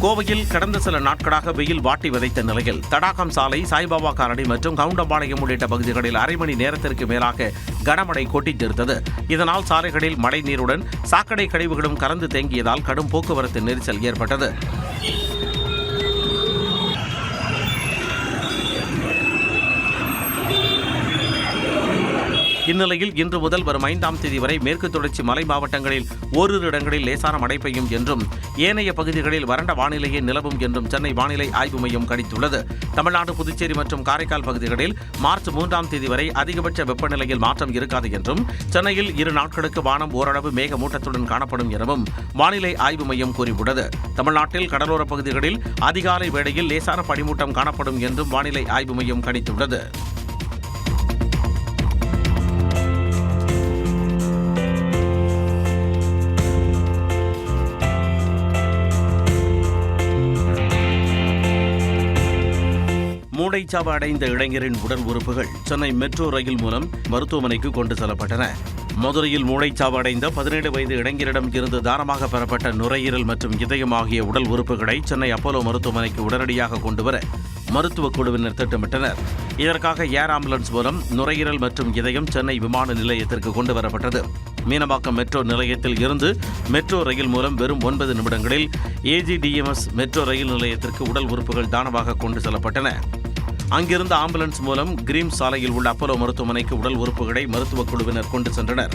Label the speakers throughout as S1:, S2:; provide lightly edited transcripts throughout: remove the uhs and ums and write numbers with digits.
S1: கோவையில் கடந்த சில நாட்களாக வெயில் வாட்டி விதைத்த நிலையில் தடாகம் சாலை, சாய்பாபா காலனி மற்றும் கவுண்டம்பாளையம் உள்ளிட்ட பகுதிகளில் அரை மணி நேரத்திற்கு மேலாக கனமழை கொட்டித் தீர்த்தது. இதனால் சாலைகளில் மழை நீருடன் சாக்கடை கழிவுகளும் கலந்து தேங்கியதால் கடும் போக்குவரத்து நெரிசல் ஏற்பட்டது. இந்நிலையில் இன்று முதல் வரும் 5ஆம் தேதி வரை மேற்கு தொடர்ச்சி மலை மாவட்டங்களில் ஓரிரு இடங்களில் லேசான மழை பெய்யும் என்றும் ஏனைய பகுதிகளில் வறண்ட வானிலையே நிலவும் என்றும் சென்னை வானிலை ஆய்வு மையம் கணித்துள்ளது. தமிழ்நாடு, புதுச்சேரி மற்றும் காரைக்கால் பகுதிகளில் மார்ச் 3ஆம் தேதி வரை அதிகபட்ச வெப்பநிலையில் மாற்றம் இருக்காது என்றும் சென்னையில் 2 நாட்களுக்கு வானம் ஓரளவு மேகமூட்டத்துடன் காணப்படும் எனவும் வானிலை ஆய்வு மையம் கூறியுள்ளது. தமிழ்நாட்டில் கடலோர பகுதிகளில் அதிகாலை வேளையில் லேசான பனிமூட்டம் காணப்படும் என்றும் வானிலை ஆய்வு மையம் கணித்துள்ளது. மூளைச்சாவு அடைந்த இளைஞரின் உடல் உறுப்புகள் சென்னை மெட்ரோ ரயில் மூலம் மருத்துவமனைக்கு கொண்டு செல்லப்பட்டன. மதுரையில் மூளைச்சாவு அடைந்த 17 வயது இளைஞரிடம் இருந்து தானமாக பெறப்பட்ட நுரையீரல் மற்றும் இதயம் ஆகிய உடல் உறுப்புகளை சென்னை அப்போலோ மருத்துவமனைக்கு உடனடியாக கொண்டுவர மருத்துவக் குழுவினர் திட்டமிட்டனர். இதற்காக ஏர் ஆம்புலன்ஸ் மூலம் நுரையீரல் மற்றும் இதயம் சென்னை விமான நிலையத்திற்கு கொண்டு வரப்பட்டது. மீனம்பாக்கம் மெட்ரோ நிலையத்தில் இருந்து மெட்ரோ ரயில் மூலம் வெறும் 9 நிமிடங்களில் AGDMS மெட்ரோ ரயில் நிலையத்திற்கு உடல் உறுப்புகள் தானமாக கொண்டு செல்லப்பட்டன. அங்கிருந்த ஆம்புலன்ஸ் மூலம் கிரீம் சாலையில் உள்ள அப்போலோ மருத்துவமனைக்கு உடல் உறுப்புகளை மருத்துவக் குழுவினர் கொண்டு சென்றனர்.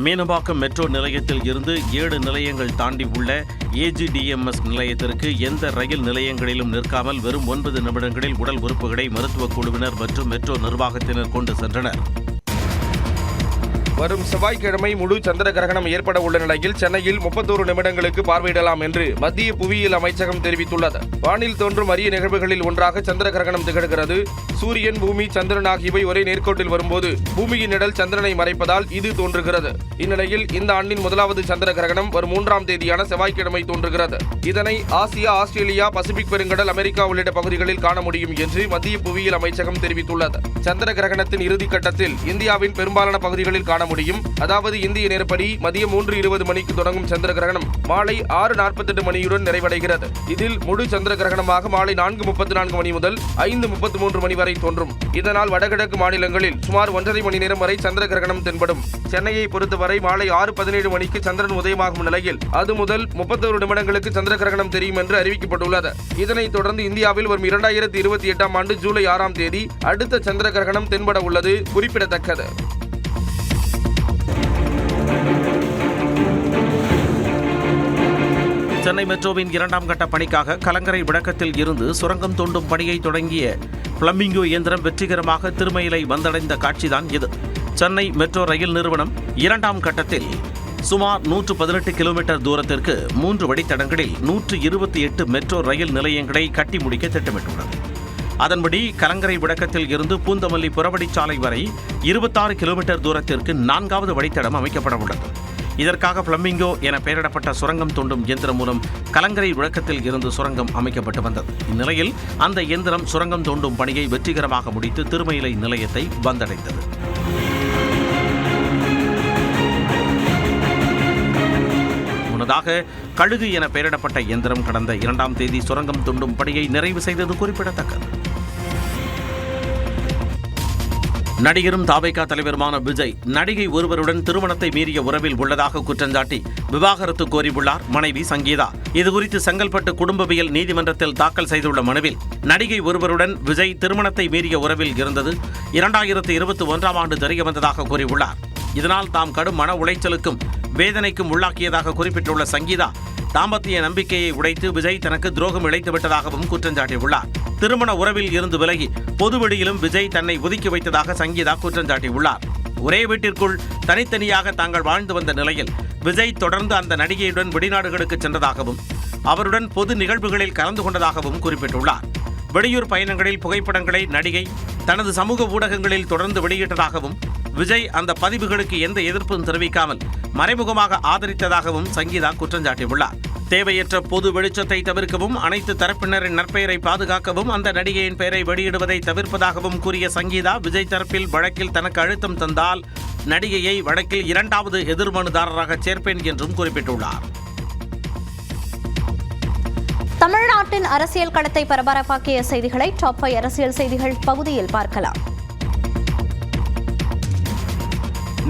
S1: மீனம்பாக்கம் மெட்ரோ நிலையத்தில் இருந்து 7 நிலையங்கள் தாண்டி உள்ள AGDMS நிலையத்திற்கு எந்த ரயில் நிலையங்களிலும் நிற்காமல் வெறும் 9 நிமிடங்களில் உடல் உறுப்புகளை மருத்துவக் குழுவினர் மற்றும் மெட்ரோ நிர்வாகத்தினர் கொண்டு சென்றனர்.
S2: வரும் செவ்வாய்க்கிழமை முழு சந்திர கிரகணம் ஏற்பட உள்ள நிலையில் சென்னையில் 31 நிமிடங்களுக்கு பார்வையிடலாம் என்று மத்திய புவியியல் அமைச்சகம் தெரிவித்துள்ளது. வானில் தோன்றும் அரிய நிகழ்வுகளில் ஒன்றாக சந்திர கிரகணம் திகழ்கிறது. சூரியன், பூமி, சந்திரன் ஆகியவை ஒரே நேர்கோட்டில் வரும்போது பூமியின் நிழல் சந்திரனை மறைப்பதால் இது தோன்றுகிறது. இந்நிலையில் இந்த ஆண்டின் முதலாவது சந்திர கிரகணம் வரும் 3ஆம் தேதியான செவ்வாய்க்கிழமை தோன்றுகிறது. இதனை ஆசியா, ஆஸ்திரேலியா, பசிபிக் பெருங்கடல், அமெரிக்கா உள்ளிட்ட பகுதிகளில் காண முடியும் என்று மத்திய புவியியல் அமைச்சகம் தெரிவித்துள்ளது. சந்திர கிரகணத்தின் இறுதிக் கட்டத்தில் இந்தியாவின் பெரும்பாலான பகுதிகளில் காண முடியும். அதாவது இந்திய நேரப்படி மதியம் 3:20 மணிக்கு தொடங்கும் சந்திர கிரகணம் மாலை 6:48 மணியுடன் நிறைவடைகிறது. இதில் முழு சந்திர கிரகணமாக மாலை 4:34 மணி முதல் 5:33 மணி வரை தோன்றும். இதனால் வடகிழக்கு மாநிலங்களில் சுமார் 1.5 மணி நேரம் வரை சந்திர கிரகணம் தென்படும். சென்னையை பொறுத்தவரை மாலை 6:17 மணிக்கு சந்திரன் உதயமாகும் நிலையில் அது முதல் 31 நிமிடங்களுக்கு சந்திர கிரகணம் தெரியும் என்று அறிவிக்கப்பட்டுள்ளது. இதனைத் தொடர்ந்து இந்தியாவில் வரும் 2028ஆம் ஆண்டு ஜூலை 6ஆம் தேதி அடுத்த சந்திர கிரகணம் தென்பட உள்ளது குறிப்பிடத்தக்கது.
S1: சென்னை மெட்ரோவின் 2ஆம் கட்ட பணிக்காக கலங்கரை விளக்கத்தில் இருந்து சுரங்கம் தோண்டும் பணியை தொடங்கிய பிளம்பிங்கோ இயந்திரம் வெற்றிகரமாக திருமயிலை வந்தடைந்த காட்சிதான் இது. சென்னை மெட்ரோ ரயில் நிறுவனம் 2ஆம் கட்டத்தில் சுமார் 118 கிலோமீட்டர் தூரத்திற்கு 3 வழித்தடங்களில் 128 மெட்ரோ ரயில் நிலையங்களை கட்டி முடிக்க திட்டமிட்டுள்ளது. அதன்படி கலங்கரை விளக்கத்தில் இருந்து பூந்தமல்லி புறவழிச்சாலை வரை 26 கிலோமீட்டர் தூரத்திற்கு 4வது வழித்தடம் அமைக்கப்பட உள்ளது. இதற்காக பிளம்பிங்கோ என பெயரிடப்பட்ட சுரங்கம் தோண்டும் இயந்திரம் மூலம் கலங்கரை விளக்கத்தில் இருந்து சுரங்கம் அமைக்கப்பட்டு வந்தது. இந்நிலையில் அந்த இயந்திரம் சுரங்கம் தோண்டும் பணியை வெற்றிகரமாக முடித்து திருமயிலை நிலையத்தை வந்தடைந்தது. முன்னதாக கழுகு என பெயரிடப்பட்ட இயந்திரம் கடந்த 2ஆம் தேதி சுரங்கம் தோண்டும் பணியை நிறைவு செய்தது குறிப்பிடத்தக்கது. நடிகரும் தாவேகா தலைவருமான விஜய் நடிகை ஒருவருடன் திருமணத்தை மீறிய உறவில் உள்ளதாக குற்றஞ்சாட்டி விவாகரத்து கோரியுள்ளார் மனைவி சங்கீதா. இதுகுறித்து செங்கல்பட்டு குடும்பவியல் நீதிமன்றத்தில் தாக்கல் செய்துள்ள மனுவில் நடிகை ஒருவருடன் விஜய் திருமணத்தை மீறிய உறவில் இருந்தது 2021ஆம் ஆண்டு தெரியவந்ததாக கூறியுள்ளார். இதனால் தாம் கடும் மன உளைச்சலுக்கும் வேதனைக்கும் உள்ளாக்கியதாக குறிப்பிட்டுள்ள சங்கீதா தாம்பத்திய நம்பிக்கையை உடைத்து விஜய் தனக்கு துரோகம் இழைத்துவிட்டதாகவும் குற்றஞ்சாட்டியுள்ளார். திருமண உறவில் இருந்து விலகி பொதுவெளியிலும் விஜய் தன்னை ஒதுக்கி வைத்ததாக சங்கீதா குற்றஞ்சாட்டியுள்ளார். ஒரே வீட்டிற்குள் தனித்தனியாக தாங்கள் வாழ்ந்து வந்த நிலையில் விஜய் தொடர்ந்து அந்த நடிகையுடன் வெளிநாடுகளுக்கு சென்றதாகவும் அவருடன் பொது நிகழ்வுகளில் கலந்து கொண்டதாகவும் குறிப்பிட்டுள்ளார். வெளியூர் பயணங்களில் புகைப்படங்களை நடிகை தனது சமூக ஊடகங்களில் தொடர்ந்து வெளியிட்டதாகவும் விஜய் அந்த பதிவுகளுக்கு எந்த எதிர்ப்பும் தெரிவிக்காமல் மறைமுகமாக ஆதரித்ததாகவும் சங்கீதா குற்றம் சாட்டியுள்ளார். தேவையற்ற பொது வெளிச்சத்தை தவிர்க்கவும், அனைத்து தரப்பினரின் நற்பெயரை பாதுகாக்கவும் அந்த நடிகையின் பெயரை வெளியிடுவதை தவிர்ப்பதாகவும் கூறிய சங்கீதா, விஜய் தரப்பில் வழக்கில் தனக்கு அழுத்தம் தந்தால் நடிகையை வழக்கில் 2வது எதிர்மனுதாரராக சேர்ப்பேன் என்றும் குறிப்பிட்டுள்ளார்.
S3: தமிழ்நாட்டின் அரசியல் களத்தை பரபரப்பாக்கிய செய்திகளை டாப் 5 அரசியல் செய்திகள் பகுதியில் பார்க்கலாம்.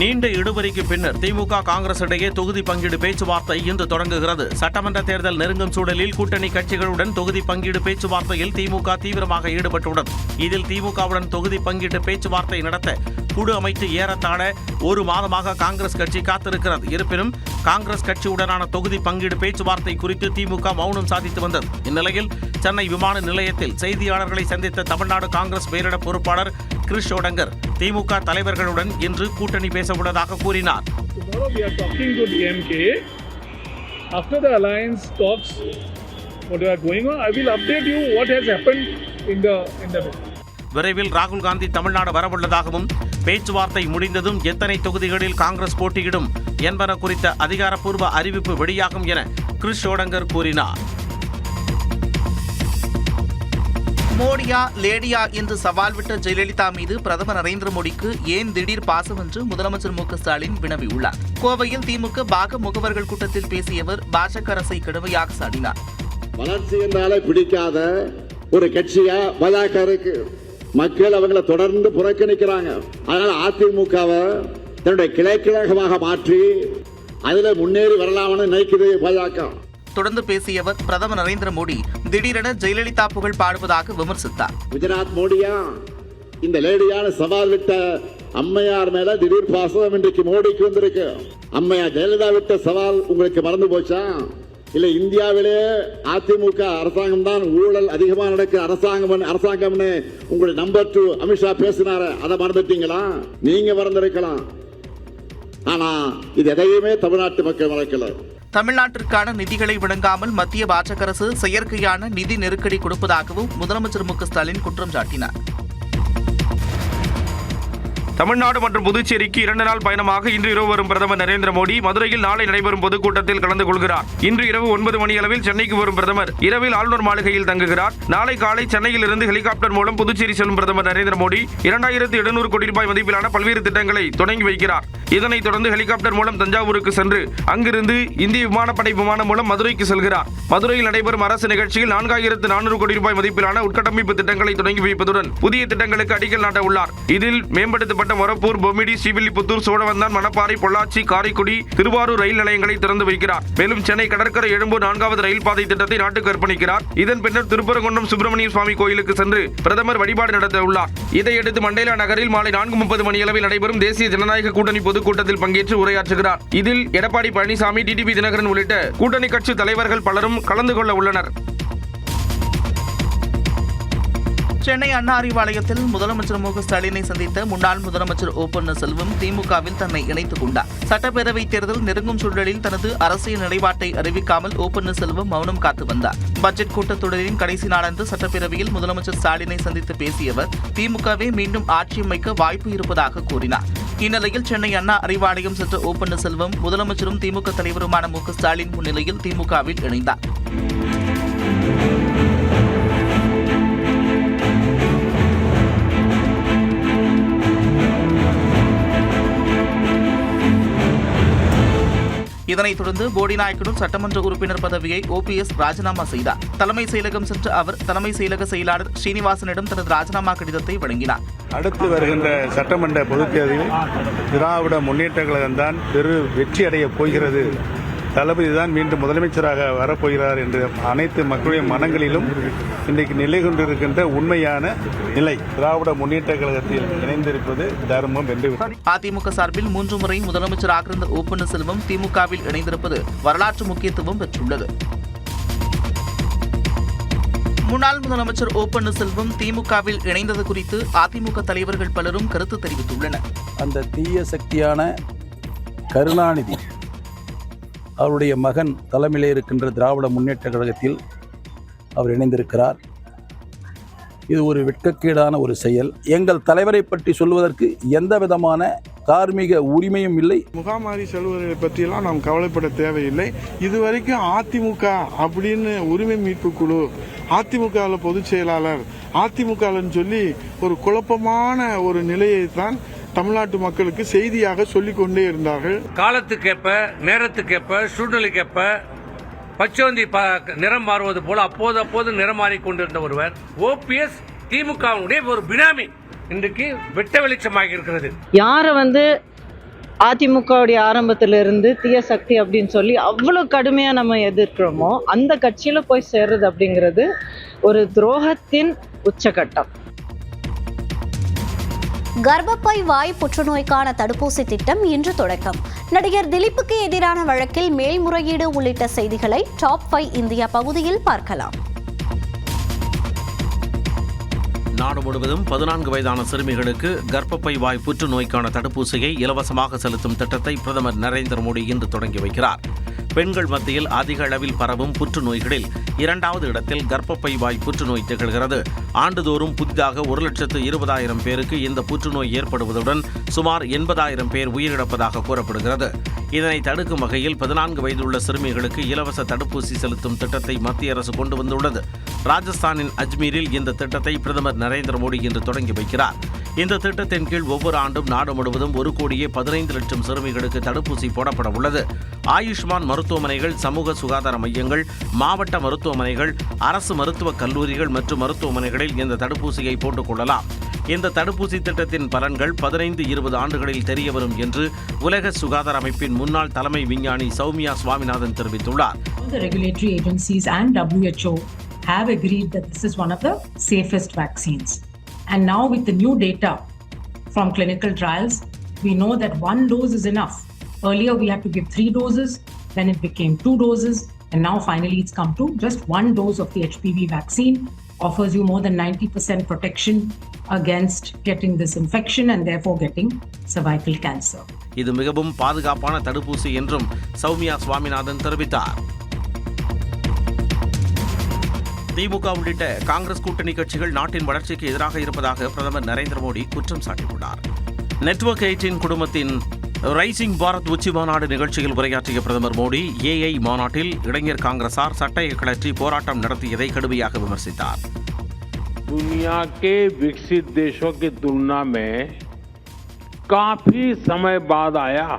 S1: நீண்ட இழுபறிக்கு பின்னர் திமுக காங்கிரஸ் இடையே தொகுதி பங்கீடு பேச்சுவார்த்தை இன்று தொடங்குகிறது. சட்டமன்ற தேர்தல் நெருங்கும் சூழலில் கூட்டணி கட்சிகளுடன் தொகுதி பங்கீடு பேச்சுவார்த்தையில் திமுக தீவிரமாக ஈடுபட்டுள்ளது. இதில் திமுகவுடன் தொகுதி பங்கீடு பேச்சுவார்த்தை நடத்த குழு அமைத்து ஏறத்தாழ 1 மாதமாக காங்கிரஸ் கட்சி காத்திருக்கிறது. இருப்பினும் காங்கிரஸ் கட்சியுடனான தொகுதி பங்கீடு பேச்சுவார்த்தை குறித்து திமுக மௌனம் சாதித்து வந்தது. இந்நிலையில் சென்னை விமான நிலையத்தில் செய்தியாளர்களை சந்தித்த தமிழ்நாடு காங்கிரஸ் மேலிட பொறுப்பாளர் கிறிஸ் ஷோடங்கர் திமுக தலைவர்களுடன் இன்று கூட்டணி பேச உள்ளதாக கூறினார். விரைவில் ராகுல் காந்தி தமிழ்நாடு வரவுள்ளதாகவும், பேச்சுவார்த்தை முடிந்ததும் எத்தனை தொகுதிகளில் காங்கிரஸ் போட்டியிடும் என்பன குறித்த அதிகாரப்பூர்வ அறிவிப்பு வெளியாகும் என கிறிஸ் ஷோடங்கர் கூறினார்.
S4: மோடியா லேடியா என்று சவால் விட்ட ஜெயலலிதா மீது பிரதமர் நரேந்திர மோடிக்கு ஏன் திடீர் பாசம் என்று முதலமைச்சர் மு க ஸ்டாலின் வினவியுள்ளார். கோவையில் திமுக பாக முகவர்கள் கூட்டத்தில் பேசிய அவர் பாஜக அரசை கடுமையாக சாடினார்.
S5: வளர்ச்சி என்றாலே பிடிக்காத ஒரு கட்சியா பாஜக இருக்கு. மக்கள் அவங்களை தொடர்ந்து புறக்கணிக்கிறாங்க. அதனால அதிமுகவை தன்னுடைய கிளைக்கழகமாக மாற்றி அதில் முன்னேறி வரலாம்னு நினைக்குது பாஜக.
S4: தொடர்ந்து பேசிய அவர் பிரதமர் நரேந்திர மோடி திடீரென ஜெயலலிதா புகழ் பாடுவதாக விமர்சித்தார்.
S5: குஜராத் மோடியா இந்த லேடியான சவால் விட்ட அம்மையார் மேல திடீர் பாசம் இன்றைக்கு மோடிக்கு வந்திருக்கு. அம்மையார் ஜெயலலிதா விட்ட சவால் உங்களுக்கு மறந்து போச்சா? இல்ல இந்தியாவிலே அதிமுக அரசாங்கம் தான் ஊழல் அதிகமா நடக்கிற அரசாங்கம்னு உங்களுடைய நம்பர் 2 அமித்ஷா பேசினாரு, அதை மறந்துட்டீங்களா? நீங்க மறந்திருக்கலாம். ஆனா இது எதையுமே தமிழ்நாட்டு மக்கள் மறக்கல.
S4: தமிழ்நாட்டிற்கான நிதிகளை வழங்காமல் மத்திய பாஜக அரசு செயற்கையான நிதி நெருக்கடி கொடுப்பதாகவும் முதலமைச்சர் மு க ஸ்டாலின் குற்றம் சாட்டினார்.
S2: தமிழ்நாடு மற்றும் புதுச்சேரிக்கு 2 நாள் பயணமாக இன்று இரவு வரும் பிரதமர் நரேந்திர மோடி மதுரையில் நாளை நடைபெறும் பொதுக்கூட்டத்தில் கலந்து கொள்கிறார். இன்று இரவு 9 மணி அளவில் சென்னைக்கு வரும் பிரதமர் இரவில் ஆளுநர் மாளிகையில் தங்குகிறார். நாளை காலை சென்னையில் இருந்து ஹெலிகாப்டர் மூலம் புதுச்சேரி செல்லும் பிரதமர் நரேந்திர மோடி 2700 கோடி ரூபாய் மதிப்பிலான பல்வேறு திட்டங்களை தொடங்கி வைக்கிறார். இதனைத் தொடர்ந்து ஹெலிகாப்டர் மூலம் தஞ்சாவூருக்கு சென்று அங்கிருந்து இந்திய விமானப்படை விமானம் மூலம் மதுரைக்கு செல்கிறார். மதுரையில் நடைபெறும் அரசு நிகழ்ச்சியில் 4400 கோடி ரூபாய் மதிப்பிலான உட்கட்டமைப்பு திட்டங்களை தொடங்கி வைப்பதுடன் புதிய திட்டங்களுக்கு அடிக்கல் நாட்ட உள்ளார். இதில் மேம்படுத்தப்பட்ட மொரப்பூர், பொம்மிடி, ஸ்ரீவில்லிபுத்தூர், சோழவந்தான், மணப்பாறை, பொள்ளாச்சி, காரைக்குடி, திருவாரூர் ரயில் நிலையங்களை திறந்து வைக்கிறார். மேலும் சென்னை கடற்கரை எழும்பூர் 4வது ரயில் பாதை திட்டத்தை நாட்டுக்கு அர்ப்பணிக்கிறார். இதன் பின்னர் திருப்பரங்குன்றம் சுப்பிரமணிய சுவாமி கோயிலுக்கு சென்று பிரதமர் வழிபாடு நடத்த உள்ளார். இதையடுத்து மண்டேலா நகரில் மாலை 4:30 மணியளவில் நடைபெறும் தேசிய ஜனநாயக கூட்டணி பொதுக்கூட்டத்தில் பங்கேற்று உரையாற்றுகிறார். இதில் எடப்பாடி பழனிசாமி, டிடிவி தினகரன் உள்ளிட்ட கூட்டணி கட்சி தலைவர்கள் பலரும் கலந்து கொள்ள உள்ளனர்.
S4: சென்னை அண்ணா அறிவாலயத்தில் முதலமைச்சர் மு க ஸ்டாலினை சந்தித்த முன்னாள் முதலமைச்சர் ஓ பன்னீர்செல்வம் திமுகவில் தன்னை இணைத்துக் கொண்டார். சட்டப்பேரவைத் தேர்தல் நெருங்கும் சூழலில் தனது அரசியல் நிலைப்பாட்டை அறிவிக்காமல் ஓ பன்னீர்செல்வம் மௌனம் காத்து வந்தார். பட்ஜெட் கூட்டத்தொடரின் கடைசி நாளன்று சட்டப்பேரவையில் முதலமைச்சர் ஸ்டாலினை சந்தித்து பேசிய அவர் திமுகவை மீண்டும் ஆட்சி அமைக்க வாய்ப்பு இருப்பதாக கூறினார். இந்நிலையில் சென்னை அண்ணா அறிவாலயம் சென்ற ஓ பன்னீர்செல்வம் முதலமைச்சரும் திமுக தலைவருமான மு க ஸ்டாலின் முன்னிலையில் திமுகவில் இணைந்தார். இதனைத் தொடர்ந்து போடிநாயக்கனூர் சட்டமன்ற உறுப்பினர் பதவியை OPS ராஜினாமா செய்தார். தலைமை செயலகம் சென்ற அவர் தலைமை செயலக செயலாளர் ஸ்ரீனிவாசனிடம் தனது ராஜினாமா கடிதத்தை வழங்கினார்.
S6: அடுத்து வருகின்ற சட்டமன்ற பொதுத் தேர்தலில் திராவிட முன்னேற்ற கழகம்தான் வெற்றி அடைய போகிறது, தளபதி தான் மீண்டும் முதலமைச்சராக வரப்போகிறார் என்று அனைத்து மக்களுடைய மனங்களிலும் இன்றைக்கு நிலை கொண்டிருக்கின்ற உண்மையான நிலை. திராவிட முன்னேற்ற கழகத்தில் இணைந்திருப்பது தர்மம் என்று.
S4: அதிமுக சார்பில் 3 முறை முதலமைச்சராக இருந்த ஓ பன்னீர்செல்வம் திமுகவில் இணைந்திருப்பது வரலாற்று முக்கியத்துவம் பெற்றுள்ளது. முன்னாள் முதலமைச்சர் ஓ பன்னீர்செல்வம் திமுகவில் இணைந்தது குறித்து அதிமுக தலைவர்கள் பலரும் கருத்து தெரிவித்துள்ளனர்.
S7: அந்த தீய சக்தியான கருணாநிதி அவருடைய மகன் தலைமையிலே இருக்கின்ற திராவிட முன்னேற்ற கழகத்தில் அவர் இணைந்திருக்கிறார். இது ஒரு வெட்கக்கேடான ஒரு செயல். எங்கள் தலைவரை பற்றி சொல்வதற்கு எந்த விதமான தார்மீக உரிமையும் இல்லை.
S6: முகாமாரி செல்வதை பற்றியெல்லாம் நாம் கவலைப்பட தேவையில்லை. இதுவரைக்கும் அதிமுக அப்படின்னு உரிமை மீட்பு குழு, அதிமுகவில் பொதுச் செயலாளர், அதிமுகன்னு சொல்லி ஒரு குழப்பமான ஒரு நிலையை தான் தமிழ்நாட்டு மக்களுக்கு செய்தியாக சொல்லிக் கொண்டே இருந்தார்கள்.
S8: காலத்துக்கேற்ப, நேரத்துக்கேற்ப, சூழ்நிலைக்கேற்ப பச்சோந்தி நிறம் மாறுவது போல அப்போது நிறம் மாறிக்கொண்டிருந்த ஒருவர் ஓபிஎஸ் திமுகவுடைய ஒரு பினாமி இன்றைக்கு வெட்ட வெளிச்சமாக இருக்கிறது.
S9: யாரை அதிமுகவுடைய ஆரம்பத்திலிருந்து தீய சக்தி அப்படின்னு சொல்லி அவ்வளோ கடுமையாக நம்ம எதிர்க்கிறோமோ அந்த கட்சியில் போய் சேர்றது அப்படிங்கிறது ஒரு துரோகத்தின் உச்சகட்டம்.
S3: கர்ப்பப்பை வாய் புற்றுநோய்க்கான தடுப்பூசி திட்டம் இன்று தொடக்கம். நடிகர் திலீப்புக்கு எதிரான வழக்கில் மேல்முறையீடு உள்ளிட்ட செய்திகளை டாப் 5 இந்தியா பகுதியில் பார்க்கலாம்.
S1: நாடு முழுவதும் 14 வயதான சிறுமிகளுக்கு கர்ப்பப்பை வாய் புற்றுநோய்க்கான தடுப்பூசியை இலவசமாக செலுத்தும் திட்டத்தை பிரதமர் நரேந்திர மோடி இன்று தொடங்கி வைக்கிறார். பெண்கள் மத்தியில் அதிக அளவில் பரவும் புற்றுநோய்களில் 2வது இடத்தில் கர்ப்பப்பை வாய் புற்றுநோய் திகழ்கிறது. ஆண்டுதோறும் புதிதாக 1,20,000 பேருக்கு இந்த புற்றுநோய் ஏற்படுவதுடன் சுமார் 80,000 பேர் உயிரிழப்பதாக கூறப்படுகிறது. இதனை தடுக்கும் வகையில் 14 வயதுள்ள சிறுமிகளுக்கு இலவச தடுப்பூசி செலுத்தும் திட்டத்தை மத்திய அரசு கொண்டு வந்துள்ளது. ராஜஸ்தானின் அஜ்மீரில் இந்த திட்டத்தை பிரதமர் நரேந்திர மோடி இன்று தொடங்கி வைக்கிறார். இந்த திட்டத்தின் கீழ் ஒவ்வொரு ஆண்டும் நாடு முழுவதும் 1,15 லட்சம் சிறுமிகளுக்கு தடுப்பூசி போடப்பட உள்ளது. ஆயுஷ்மான் மருத்துவமனைகள், சமூக சுகாதார மையங்கள், மாவட்ட மருத்துவமனைகள், அரசு மருத்துவக் கல்லூரிகள் மற்றும் மருத்துவமனைகளில் இந்த தடுப்பூசியை போட்டுக் கொள்ளலாம். இந்த தடுப்பூசி திட்டத்தின் பலன்கள் 15-20 ஆண்டுகளில் தெரியவரும் என்று உலக சுகாதார அமைப்பின் முன்னாள் தலைமை விஞ்ஞானி சௌமியா சுவாமிநாதன் தெரிவித்துள்ளார்.
S10: The regulatory agencies and WHO have agreed that this is one of the safest vaccines. And now with the new data from clinical trials, we know that 1 dose is enough. Earlier we had to give 3 doses, then it became 2 doses, and now finally it's come to just 1 dose of the HPV vaccine. Offers you more than 90% protection against getting this infection and therefore getting cervical cancer.
S1: இது மிகவும் பாதுகாப்பான தடுப்பூசி என்றும் சௌமியா சுவாமிநாதன் தெரிவித்தார். திமுக உள்ளிட்ட காங்கிரஸ் கூட்டணி கட்சிகள் நாட்டின் வளர்ச்சிக்கு எதிராக இருப்பதாக பிரதமர் நரேந்திர மோடி குற்றம் சாட்டியுள்ளார். நெட்வொர்க் 18 குழுமத்தின் ரைசிங் பாரத் உச்சி மாநாடு நிகழ்ச்சியில் உரையாற்றிய பிரதமர் மோடி ஏஐ மாநாட்டில் இளைஞர் காங்கிரசார் சட்டையை கழற்றி போராட்டம் நடத்தியதை கடுமையாக விமர்சித்தார்.
S11: दुनिया के विकसित देशों की तुलना में काफी समय बाद आया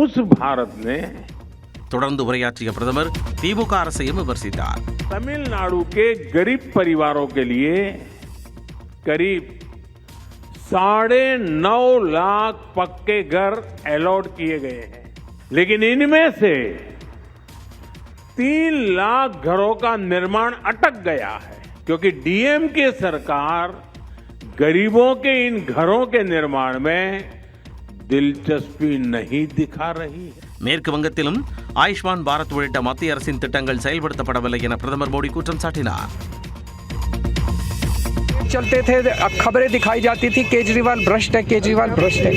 S11: उस भारत ने
S1: தொடர்ந்து உரையாற்றிய பிரதமர் திமுக அரசையும் விமர்சித்தார்.
S11: तमिलनाडु के गरीब परिवारों के लिए करीब 9.5 लाख पक्के घर अलॉट किए गए हैं, लेकिन इनमें से 3 लाख घरों का निर्माण अटक गया है क्योंकि डीएमके सरकार गरीबों के इन घरों के निर्माण में दिलचस्पी नहीं दिखा रही है.
S1: மேற்கு வங்கத்திலும் ஆயுஷ்மான் பாரத் உள்ளிட்ட மத்திய அரசின் திட்டங்கள் செயல்படுத்தப்படவில்லை என பிரதமர் மோடி குற்றம் சாட்டினார்.
S12: चलते थे खबरें दिखाई जाती थी केजरीवाल भ्रष्ट है, केजरीवाल भ्रष्ट है.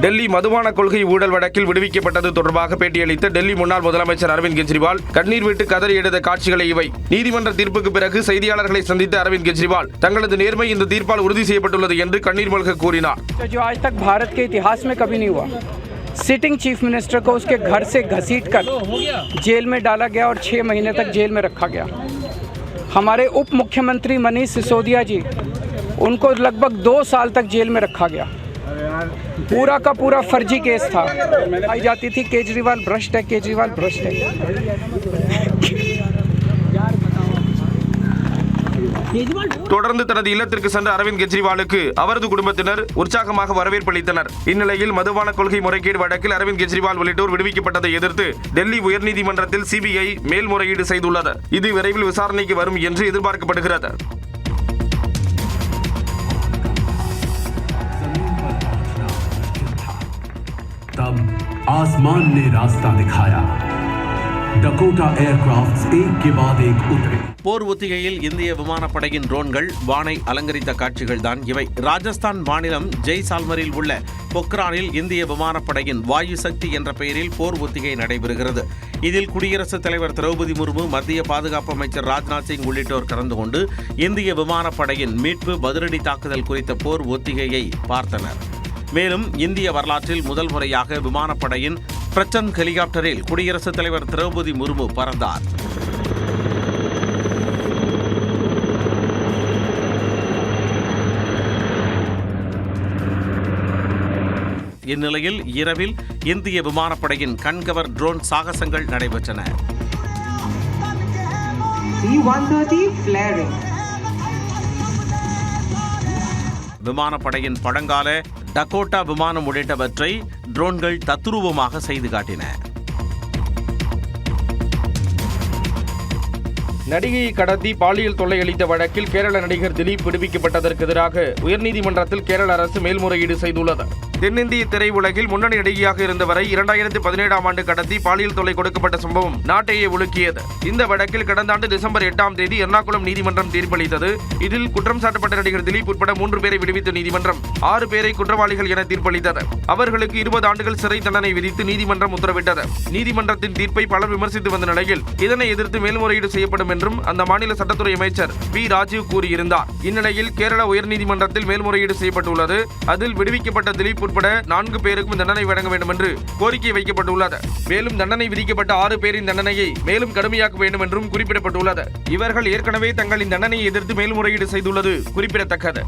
S2: டெல்லி மதுபான கொள்கை ஊழல் வழக்கில் விடுவிக்கப்பட்டது தொடர்பாக பேட்டியளித்த டெல்லி முன்னாள் முதலமைச்சர் அரவிந்த் கெஜ்ரிவால் கண்ணீர் விட்டு கதறி எடுத்த காட்சிகளை இவை. நீதிமன்ற தீர்ப்புக்கு பிறகு செய்தியாளர்களை சந்தித்த அரவிந்த் கெஜ்ரிவால் தங்களது நேர்மை இந்த தீர்ப்பால் உறுதி செய்யப்பட்டுள்ளது என்று கண்ணீர் மல்க கூறினார்.
S12: भारत के इतिहास में कभी नहीं हुआ. सिटिंग चीफ मिनिस्टर को उसके घर से घसीटकर जेल में डाला गया और 6 महीने तक जेल में रखा गया. हमारे उप मुख्यमंत्री मनीष सिसोदिया जी, उनको लगभग 2 साल तक जेल में रखा गया. पूरा का पूरा फर्जी केस था. आई जाती थी केजरीवाल भ्रष्ट है, केजरीवाल भ्रष्ट है.
S2: தொடர்ந்து தனது இல்லத்திற்கு சென்ற அரவிந்த் கெஜ்ரிவாலுக்கு அவரது குடும்பத்தினர் உற்சாகமாக வரவேற்பு அளித்தனர். இந்நிலையில் மதுபான கொள்கை முறைகேடு வழக்கில் அரவிந்த் கெஜ்ரிவால் உள்ளிட்டோர் விடுவிக்கப்பட்டதை எதிர்த்து டெல்லி உயர்நீதிமன்றத்தில் சிபிஐ மேல்முறையீடு செய்துள்ளது. இது விரைவில் விசாரணைக்கு வரும் என்று எதிர்பார்க்கப்படுகிறது.
S13: तब आसमान ने रास्ता दिखाया. डकोटा एयरक्राफ्ट्स एक के बाद एक उतरे.
S1: போர் ஒத்திகையில் இந்திய விமானப்படையின் ட்ரோன்கள் வானை அலங்கரித்த காட்சிகள் தான் இவை. ராஜஸ்தான் மாநிலம் ஜெய்சால்மரில் உள்ள பொக்ரானில் இந்திய விமானப்படையின் வாயு சக்தி என்ற பெயரில் போர் ஒத்திகை நடைபெறுகிறது. இதில் குடியரசுத் தலைவர் திரௌபதி முர்மு, மத்திய பாதுகாப்பு அமைச்சர் ராஜ்நாத் சிங் உள்ளிட்டோர் கலந்து கொண்டு இந்திய விமானப்படையின் மீட்பு பதிலடி தாக்குதல் குறித்த போர் ஒத்திகையை பார்த்தனர். மேலும் இந்திய வரலாற்றில் முதல் முறையாக விமானப்படையின் பிரச்சந்த் ஹெலிகாப்டரில் குடியரசுத் தலைவர் திரௌபதி முர்மு பறந்தார். இந்நிலையில் இரவில் இந்திய விமானப்படையின் கண்கவர் ட்ரோன் சாகசங்கள் நடைபெற்றன. விமானப்படையின் பழங்கால டகோட்டா விமானம் உள்ளிட்டவற்றை ட்ரோன்கள் தத்ரூபமாக செய்து காட்டின.
S2: நடிகையை கடத்தி பாலியல் தொல்லை அளித்த வழக்கில் கேரள நடிகர் திலீப் விடுவிக்கப்பட்டதற்கு எதிராக உயர்நீதிமன்றத்தில் கேரள அரசு மேல்முறையீடு செய்துள்ளது. தென்னிந்திய திரையுலகில் முன்னணி நடிகையாக இருந்தவரை 2017ஆம் ஆண்டு கடத்தி பாலியல் தொல்லை கொடுக்கப்பட்ட சம்பவம் நாட்டையே உலுக்கியது. இந்த வழக்கில் கடந்த ஆண்டு டிசம்பர் 8ஆம் தேதி எர்ணாகுளம் நீதிமன்றம் தீர்ப்பளித்தது. இதில் குற்றம் சாட்டப்பட்ட நடிகர் திலீப் உட்பட 3 பேரை விடுவித்த நீதிமன்றம் 6 பேரை குற்றவாளிகள் என தீர்ப்பளித்தது. அவர்களுக்கு 20 ஆண்டுகள் சிறை தண்டனை விதித்து நீதிமன்றம் உத்தரவிட்டது. நீதிமன்றத்தின் தீர்ப்பை பலர் விமர்சித்து வந்த நிலையில் இதனை எதிர்த்து மேல்முறையீடு செய்யப்படும் என்றும் அந்த மாநில சட்டத்துறை அமைச்சர் பி ராஜீவ் கூறியிருந்தார். இந்நிலையில் கேரள உயர்நீதிமன்றத்தில் மேல்முறையீடு செய்யப்பட்டுள்ளது. அதில் விடுவிக்கப்பட்ட திலீப் உட்பட 4 பேருக்கும் தண்டனை வழங்க வேண்டும் என்று கோரிக்கை வைக்கப்பட்டுள்ளது. மேலும் தண்டனை விதிக்கப்பட்ட 6 பேரின் தண்டனையை மேலும் கடுமையாக்க வேண்டும் என்றும் குறிப்பிடப்பட்டுள்ளது. இவர்கள் ஏற்கனவே தங்களின் தண்டனையை எதிர்த்து மேல்முறையீடு செய்துள்ளது குறிப்பிடத்தக்கது.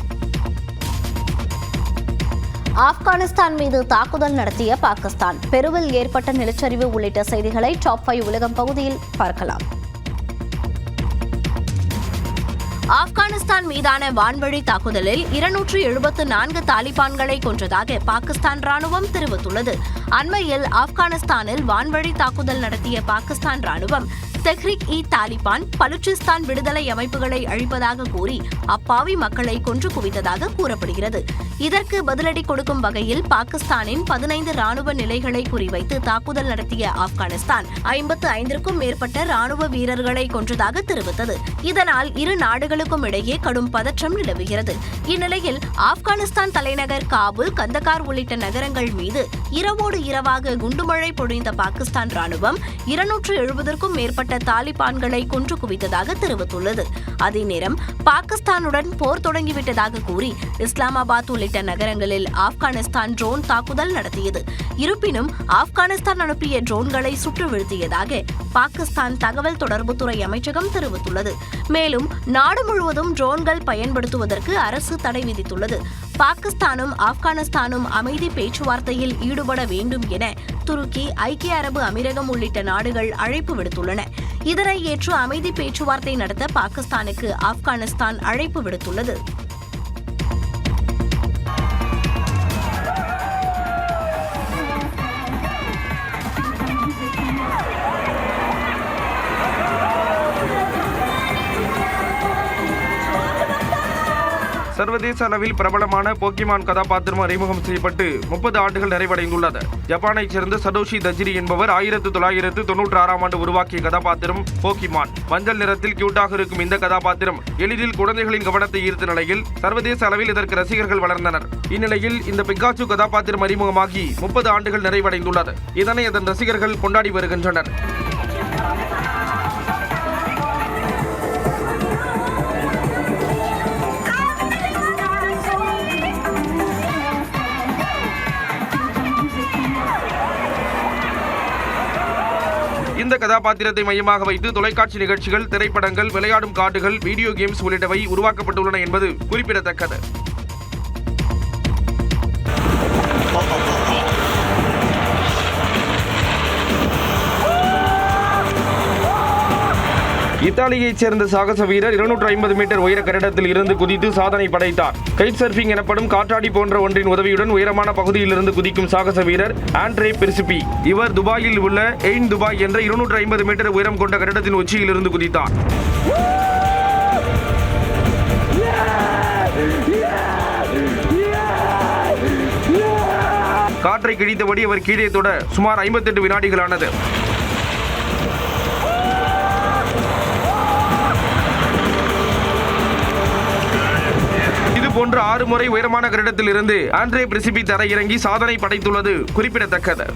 S3: ஆப்கானிஸ்தான் மீது தாக்குதல் நடத்திய பாகிஸ்தான், பெருவில் ஏற்பட்ட நிலச்சரிவு உள்ளிட்ட செய்திகளை டாப் 5 உலகம் பகுதியில் பார்க்கலாம். ஆப்கானிஸ்தான் மீதான வான்வழி தாக்குதலில் 274 தாலிபான்களை கொன்றதாக பாகிஸ்தான் ராணுவம் தெரிவித்துள்ளது. அண்மையில் ஆப்கானிஸ்தானில் வான்வழி தாக்குதல் நடத்திய பாகிஸ்தான் ராணுவம் தெஹ்ரிக்-இ-தாலிபான் பலுச்சிஸ்தான் விடுதலை அமைப்புகளை அழிப்பதாக கூறி அப்பாவி மக்களை கொன்று குவித்ததாக கூறப்படுகிறது. இதற்கு பதிலடி கொடுக்கும் வகையில் பாகிஸ்தானின் 15 ராணுவ நிலைகளை குறிவைத்து தாக்குதல் நடத்திய ஆப்கானிஸ்தான் 55க்கும் மேற்பட்ட ராணுவ வீரர்களை கொன்றதாக தெரிவித்தது. இதனால் இரு நாடுகளுக்கும் இடையே கடும் பதற்றம் நிலவுகிறது. இந்நிலையில் ஆப்கானிஸ்தான் தலைநகர் காபூல், கந்தகார் உள்ளிட்ட நகரங்கள் மீது இரவோடு இரவாக குண்டுமழை பொழிந்த பாகிஸ்தான் ராணுவம் 270க்கும் மேற்பட்ட தாலிபான்களை கொன்று குவித்ததாக தெரிவித்துள்ளது. அதே நேரம் பாகிஸ்தானுடன் போர் தொடங்கிவிட்டதாக கூறி இஸ்லாமாபாத் உள்ளிட்ட நகரங்களில் ஆப்கானிஸ்தான் ட்ரோன் தாக்குதல் நடத்தியது. இருப்பினும் ஆப்கானிஸ்தான் அனுப்பிய ட்ரோன்களை சுட்டு வீழ்த்தியதாக பாகிஸ்தான் தகவல் தொடர்புத்துறை அமைச்சகம் தெரிவித்துள்ளது. மேலும் நாடு முழுவதும் ட்ரோன்கள் பயன்படுத்துவதற்கு அரசு தடை விதித்துள்ளது. பாகிஸ்தானும் ஆப்கானிஸ்தானும் அமைதி பேச்சுவார்த்தையில் ஈடுபட வேண்டும் என துருக்கி, ஐக்கிய அரபு அமீரகம் உள்ளிட்ட நாடுகள் அழைப்பு விடுத்துள்ளன. இதனை ஏற்று அமைதி பேச்சுவார்த்தை நடத்த பாகிஸ்தானுக்கு ஆப்கானிஸ்தான் அழைப்பு விடுத்துள்ளது.
S2: சர்வதேச அளவில் பிரபலமான போக்கிமான் கதாபாத்திரம் அறிமுகம் செய்யப்பட்டு 30 ஆண்டுகள் நிறைவடைந்துள்ளது. ஜப்பானைச் சேர்ந்த சடோஷி தஜிரி என்பவர் 1996ஆம் ஆண்டு உருவாக்கிய கதாபாத்திரம் போக்கிமான். மஞ்சள் நிறத்தில் கியூட்டாக இருக்கும் இந்த கதாபாத்திரம் எளிதில் குழந்தைகளின் கவனத்தை ஈர்த்த நிலையில் சர்வதேச அளவில் இதற்கு ரசிகர்கள் வளர்ந்தனர். இந்நிலையில் இந்த பிகாச்சு கதாபாத்திரம் அறிமுகமாகி 30 ஆண்டுகள் நிறைவடைந்துள்ளது. இதனை அதன் ரசிகர்கள் கொண்டாடி வருகின்றனர். இந்த கதாபாத்திரத்தை மையமாக வைத்து தொலைக்காட்சி நிகழ்ச்சிகள், திரைப்படங்கள், விளையாடும் கார்டுகள், வீடியோ கேம்ஸ் உள்ளிட்டவை உருவாக்கப்பட்டுள்ளன என்பது குறிப்பிடத்தக்கது. இத்தாலியைச் சேர்ந்த சாகச வீரர் 250 மீட்டர் உயர கட்டிடத்தில் இருந்து குதித்து சாதனை படைத்தார். கைட் சர்ஃபிங் எனப்படும் காற்றாடி போன்ற ஒன்றின் உதவியுடன் உயரமான பகுதியில் இருந்து குதிக்கும் சாகச வீரர் ஆண்ட்ரே பிரிசிபி. இவர் துபாயில் உள்ள எயின் துபாய் என்ற 250 மீட்டர் உயரம் கொண்ட கட்டிடத்தின் உச்சியில் இருந்து குதித்தார். காற்றை கிழித்தபடி அவர் கீழே தொட சுமார் 58 வினாடிகளானது. இதுபோன்று 6 முறை உயரமான கட்டிடத்தில் இருந்து ஆண்ட்ரே பிரிசிபி தரையிறங்கி சாதனை படைத்துள்ளது குறிப்பிடத்தக்கது.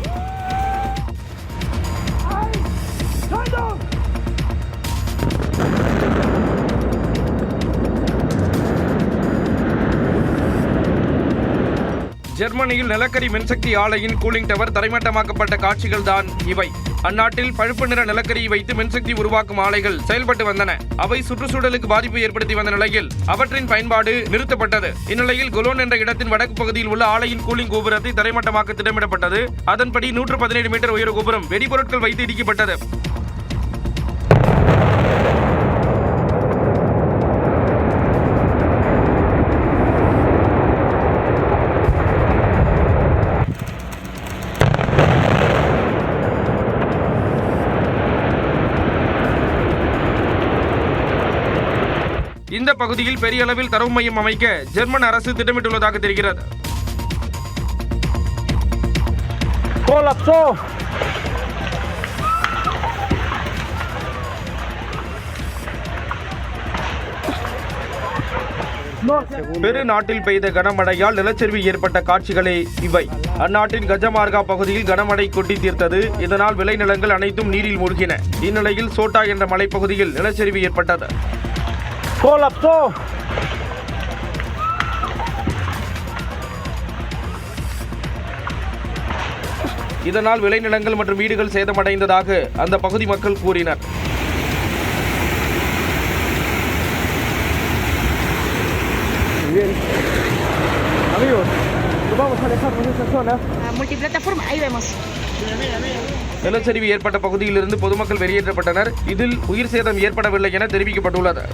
S2: ஜெர்மனியில் நிலக்கரி மின்சக்தி ஆலையின் கூலிங் டவர் தரைமட்டமாக்கப்பட்ட காட்சிகள் தான் இவை. அந்நாட்டில் பழுப்பு நிற நிலக்கரியை வைத்து மின்சக்தி உருவாக்கும் ஆலைகள் செயல்பட்டு வந்தன. அவை சுற்றுச்சூழலுக்கு பாதிப்பு ஏற்படுத்தி வந்த நிலையில் அவற்றின் பயன்பாடு நிறுத்தப்பட்டது. இந்நிலையில் கொலோன் என்ற இடத்தின் வடக்கு பகுதியில் உள்ள ஆலையின் கூலிங் கோபுரத்தை தரைமட்டமாக்க திட்டமிடப்பட்டது. அதன்படி 117 மீட்டர் உயர கோபுரம் வெடிபொருட்கள் வைத்து இடிக்கப்பட்டது. இந்த பகுதியில் பெரிய அளவில் தரவு மையம் அமைக்க ஜெர்மன் அரசு திட்டமிட்டுள்ளதாக தெரிகிறது. பெரு நாட்டில் பெய்த கனமழையால் நிலச்சரிவு ஏற்பட்ட காட்சிகளே இவை. அந்நாட்டின் கஜமார்கா பகுதியில் கனமழை கொட்டி தீர்த்தது. இதனால் விளைநிலங்கள் அனைத்தும் நீரில் மூழ்கின. இந்நிலையில் சோட்டா என்ற மலைப்பகுதியில் நிலச்சரிவு ஏற்பட்டது. இதனால் விளைநிலங்கள் மற்றும் வீடுகள் சேதமடைந்ததாக அந்த பகுதி மக்கள் கூறினர். நிலச்சரிவு ஏற்பட்ட பகுதியிலிருந்து பொதுமக்கள் வெளியேற்றப்பட்டனர். இதில் உயிர் சேதம் ஏற்படவில்லை என தெரிவிக்கப்பட்டுள்ளது.